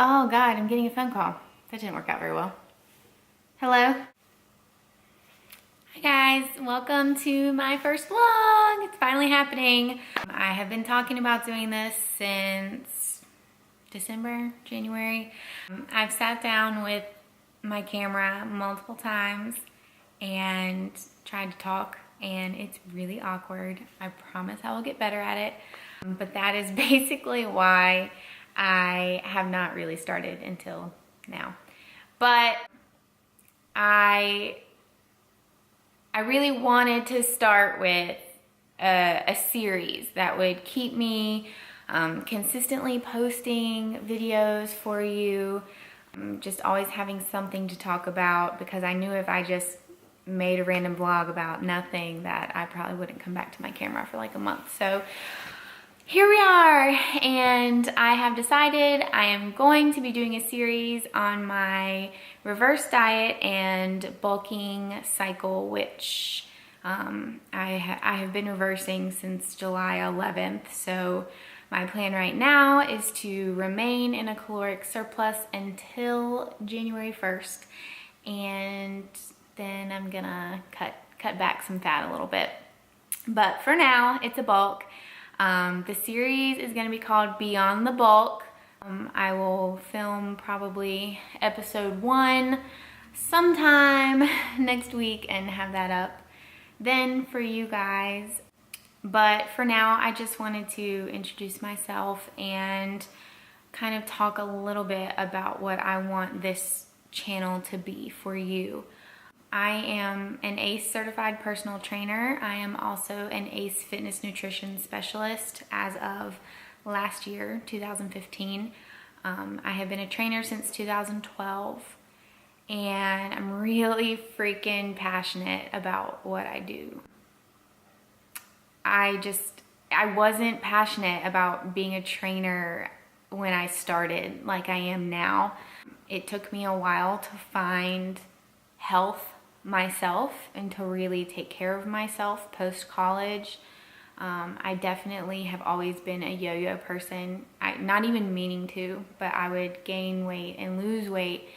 Oh God, I'm getting a phone call. That didn't work out very well. Hello? Hi guys, welcome to my first vlog. It's finally happening. I have been talking about doing this since December, January. I've sat down with my camera multiple times and tried to talk, and it's really awkward. I promise I will get better at it. But that is basically why I have not really started until now. But I really wanted to start with a series that would keep me consistently posting videos for you, just always having something to talk about, because I knew if I just made a random vlog about nothing that I probably wouldn't come back to my camera for like a month. So here we are, and I have decided I am going to be doing a series on my reverse diet and bulking cycle, which I have been reversing since July 11th. So my plan right now is to remain in a caloric surplus until January 1st, and then I'm gonna cut back some fat a little bit. But for now, it's a bulk. The series is going to be called Beyond the Bulk. I will film probably episode 1 sometime next week and have that up then for you guys. But for now, I just wanted to introduce myself and kind of talk a little bit about what I want this channel to be for you. I am an ACE certified personal trainer. I am also an ACE fitness nutrition specialist as of last year, 2015. I have been a trainer since 2012, and I'm really freaking passionate about what I do. I wasn't passionate about being a trainer when I started like I am now. It took me a while to find health myself and to really take care of myself post-college. I definitely have always been a yo-yo person. Not even meaning to, but I would gain weight and lose weight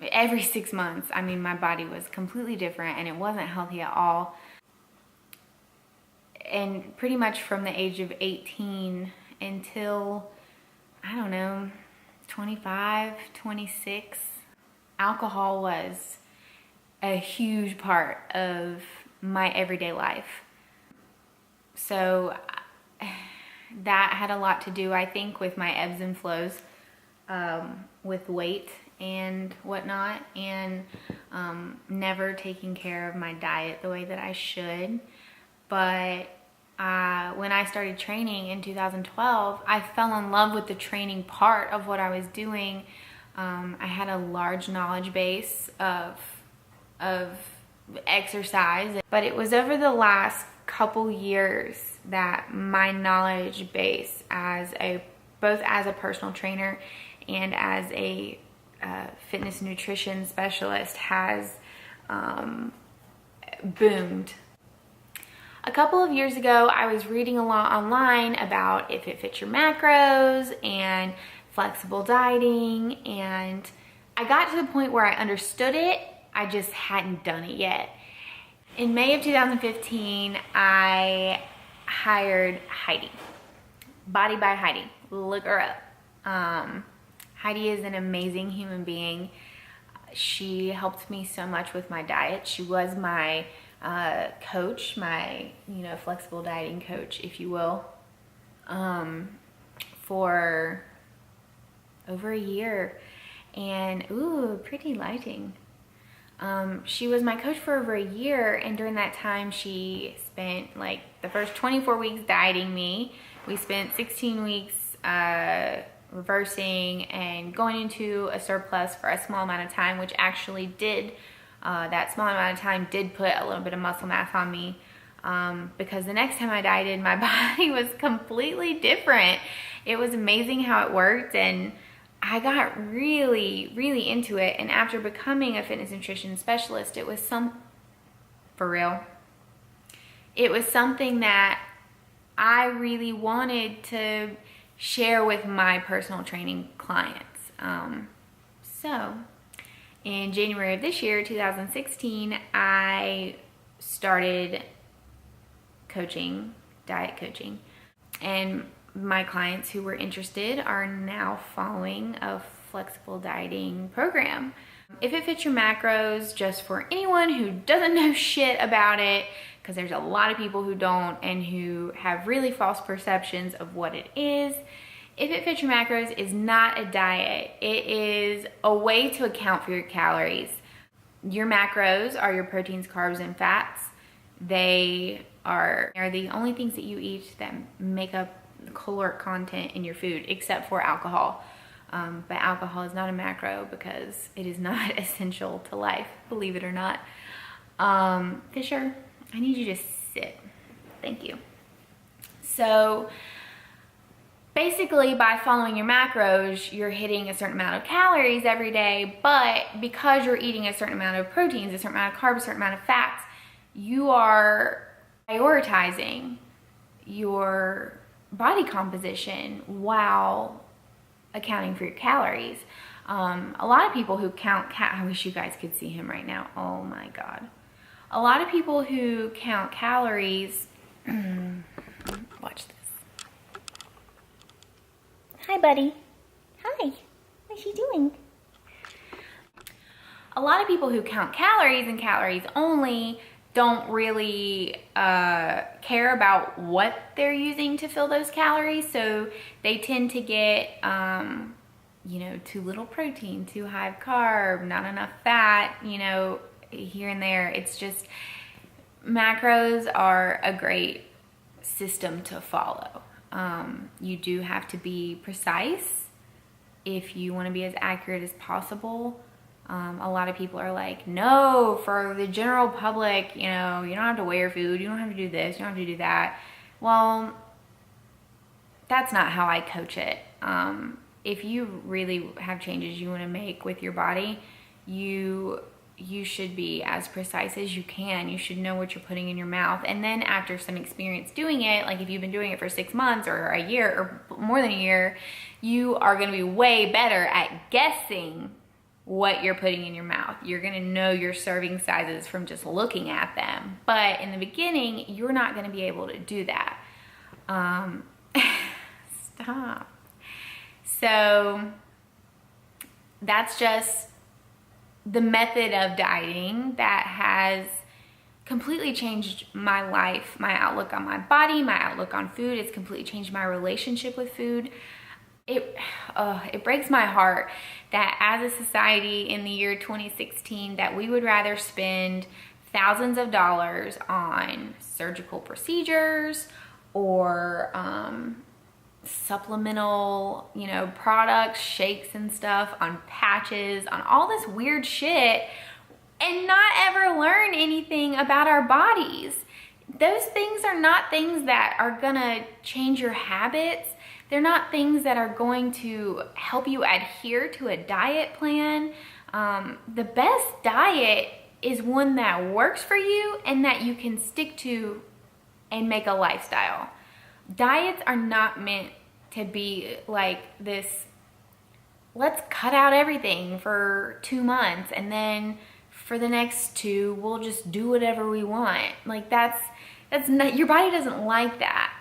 every 6 months. I mean, my body was completely different and it wasn't healthy at all. And pretty much from the age of 18 until, I don't know, 25, 26, alcohol was a huge part of my everyday life. So that had a lot to do, I think, with my ebbs and flows with weight and whatnot, and never taking care of my diet the way that I should. But when I started training in 2012, I fell in love with the training part of what I was doing. I had a large knowledge base of exercise, but it was over the last couple years that my knowledge base both as a personal trainer and as a fitness nutrition specialist has boomed. A couple of years ago, I was reading a lot online about If It Fits Your Macros and flexible dieting, and I got to the point where I understood it. I just hadn't done it yet. In May of 2015, I hired Heidi. Body by Heidi. Look her up. Heidi is an amazing human being. She helped me so much with my diet. She was my coach, my flexible dieting coach, if you will, for over a year. And ooh, pretty lighting. She was my coach for over a year, and during that time she spent like the first 24 weeks dieting me. We spent 16 weeks reversing and going into a surplus for a small amount of time, which actually did, that small amount of time did put a little bit of muscle mass on me, because the next time I dieted, my body was completely different. It was amazing how it worked, and I got really, really into it. And after becoming a fitness nutrition specialist, it was for real, it was something that I really wanted to share with my personal training clients. So in January of this year, 2016, I started coaching, diet coaching, and my clients who were interested are now following a flexible dieting program. If it fits your macros, just for anyone who doesn't know shit about it, because there's a lot of people who don't and who have really false perceptions of what it is. If it fits your macros is not a diet. It is a way to account for your calories. Your macros are your proteins, carbs, and fats. They are the only things that you eat that make up the caloric content in your food, except for alcohol. But alcohol is not a macro because it is not essential to life, believe it or not. Fisher, I need you to sit. Thank you. So basically, by following your macros, you're hitting a certain amount of calories every day, but because you're eating a certain amount of proteins, a certain amount of carbs, a certain amount of fats, you are prioritizing your body composition while accounting for your calories. A lot of people who count, I wish you guys could see him right now. Oh my God. A lot of people who count calories, watch this. Hi, buddy. Hi. What's she doing? A lot of people who count calories and calories only don't really care about what they're using to fill those calories. So they tend to get, too little protein, too high carb, not enough fat, here and there. It's just, macros are a great system to follow. You do have to be precise if you want to be as accurate as possible. A lot of people are like, no, for the general public, you don't have to weigh your food. You don't have to do this. You don't have to do that. Well, that's not how I coach it. If you really have changes you want to make with your body, you should be as precise as you can. You should know what you're putting in your mouth. And then after some experience doing it, like if you've been doing it for 6 months or a year or more than a year, you are going to be way better at guessing what you're putting in your mouth. You're going to know your serving sizes from just looking at them. But in the beginning, you're not going to be able to do that. Stop. So that's just the method of dieting that has completely changed my life, my outlook on my body, my outlook on food. It's completely changed my relationship with food. It breaks my heart that as a society in the year 2016 that we would rather spend thousands of dollars on surgical procedures or supplemental, products, shakes and stuff, on patches, on all this weird shit, and not ever learn anything about our bodies. Those things are not things that are gonna change your habits. They're not things that are going to help you adhere to a diet plan. The best diet is one that works for you and that you can stick to and make a lifestyle. Diets are not meant to be like this, let's cut out everything for 2 months and then for the next 2, we'll just do whatever we want. Like that's not, your body doesn't like that.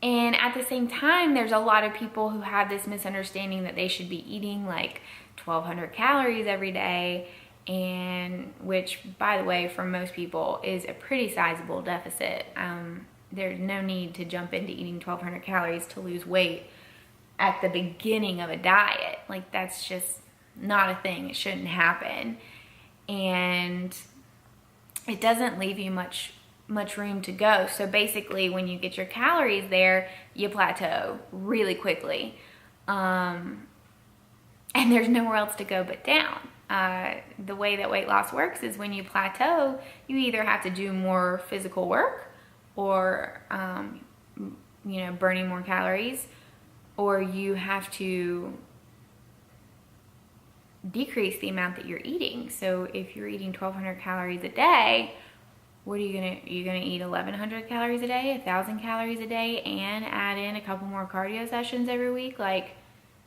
And at the same time, there's a lot of people who have this misunderstanding that they should be eating like 1,200 calories every day, and which, by the way, for most people is a pretty sizable deficit. There's no need to jump into eating 1,200 calories to lose weight at the beginning of a diet. Like that's just not a thing. It shouldn't happen. And it doesn't leave you much room to go. So basically when you get your calories there, you plateau really quickly. And there's nowhere else to go but down. The way that weight loss works is when you plateau, you either have to do more physical work or, burning more calories, or you have to decrease the amount that you're eating. So if you're eating 1,200 calories a day, what are you're gonna eat 1,100 calories a day, 1,000 calories a day, and add in a couple more cardio sessions every week? Like,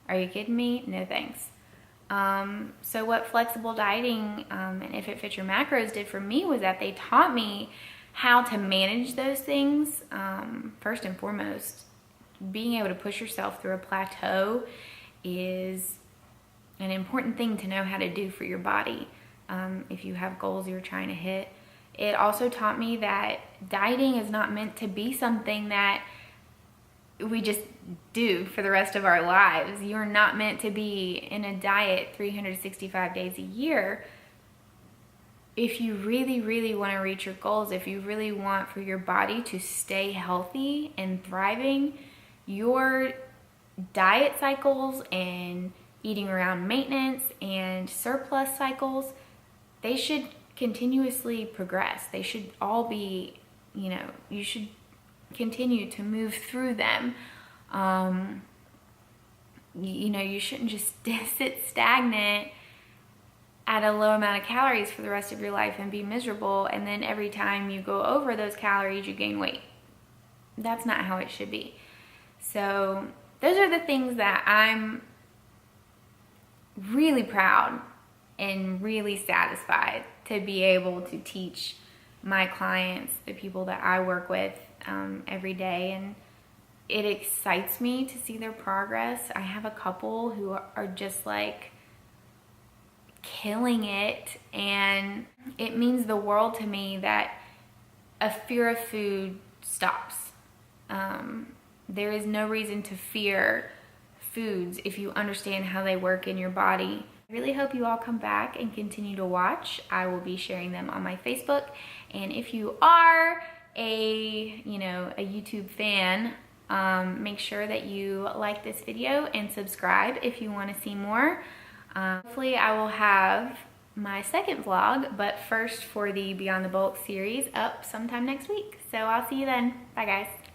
Are you kidding me? No thanks. So what flexible dieting and If It Fits Your Macros did for me was that they taught me how to manage those things. First and foremost, being able to push yourself through a plateau is an important thing to know how to do for your body if you have goals you're trying to hit. It also taught me that dieting is not meant to be something that we just do for the rest of our lives. You're not meant to be in a diet 365 days a year. If you really, really want to reach your goals, if you really want for your body to stay healthy and thriving, your diet cycles and eating around maintenance and surplus cycles, they should continuously progress. They should all be, you should continue to move through them. You shouldn't just sit stagnant at a low amount of calories for the rest of your life and be miserable, and then every time you go over those calories you gain weight. That's not how it should be. So those are the things that I'm really proud and really satisfied to be able to teach my clients, the people that I work with every day, and it excites me to see their progress. I have a couple who are just like killing it, and it means the world to me that a fear of food stops. There is no reason to fear foods if you understand how they work in your body. I really hope you all come back and continue to watch. I will be sharing them on my Facebook, and if you are a YouTube fan, make sure that you like this video and subscribe if you want to see more. Hopefully I will have my second vlog, but first for the Beyond the Bulk series up sometime next week. So I'll see you then. Bye guys.